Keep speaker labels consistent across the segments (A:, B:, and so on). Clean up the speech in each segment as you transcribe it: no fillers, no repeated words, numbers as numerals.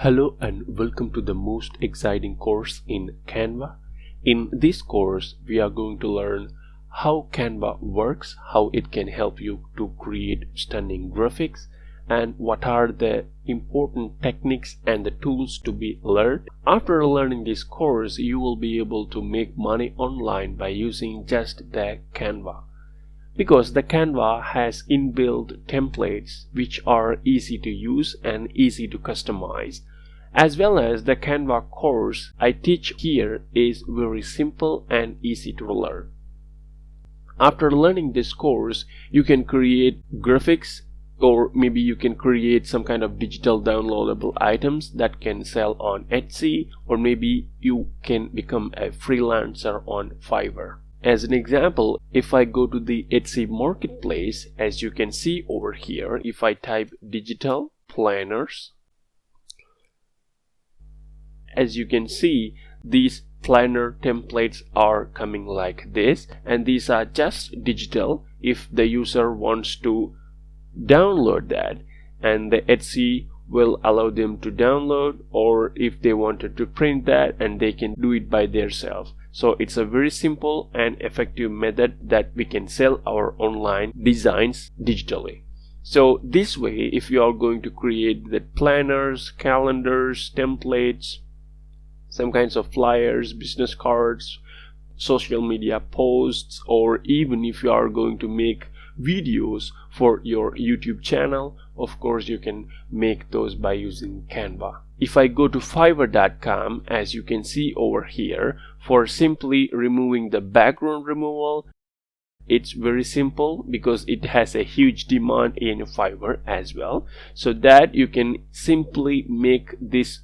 A: Hello and welcome to the most exciting course in Canva. In this course, we are going to learn how Canva works, how it can help you to create stunning graphics, and what are the important techniques and the tools to be learned. After learning this course, you will be able to make money online by using just the Canva. Because the Canva has inbuilt templates which are easy to use and easy to customize, as well as the Canva course I teach here is very simple and easy to learn. After learning this course, you can create graphics, or maybe you can create some kind of digital downloadable items that can sell on Etsy, or maybe you can become a freelancer on Fiverr. As an example, if I go to the Etsy marketplace, as you can see over here, if I type digital planners, as you can see, these planner templates are coming like this, and these are just digital. If the user wants to download that, and the Etsy will allow them to download, or if they wanted to print that, and they can do it by themselves. So it's a very simple and effective method that we can sell our online designs digitally. So this way, if you are going to create the planners, calendars, templates, some kinds of flyers, business cards, social media posts, or even if you are going to make videos for your YouTube channel, of course you can make those by using Canva. If I go to Fiverr.com, as you can see over here, for simply removing the background removal, it's very simple because it has a huge demand in Fiverr as well. So that you can simply make this.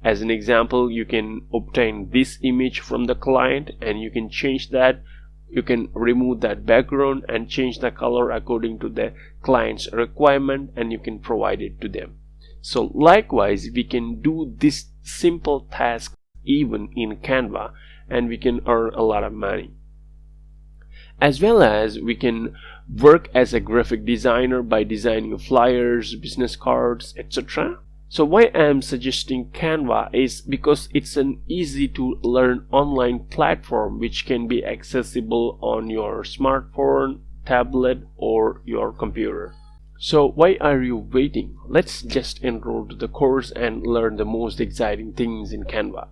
A: As an example, you can obtain this image from the client and you can change that. You can remove that background and change the color according to the client's requirement, and you can provide it to them. So likewise, we can do this simple task even in Canva, and we can earn a lot of money. As well as we can work as a graphic designer by designing flyers, business cards, etc. So why I am suggesting Canva is because it's an easy to learn online platform which can be accessible on your smartphone, tablet, or your computer. So why are you waiting? Let's just enroll to the course and learn the most exciting things in Canva.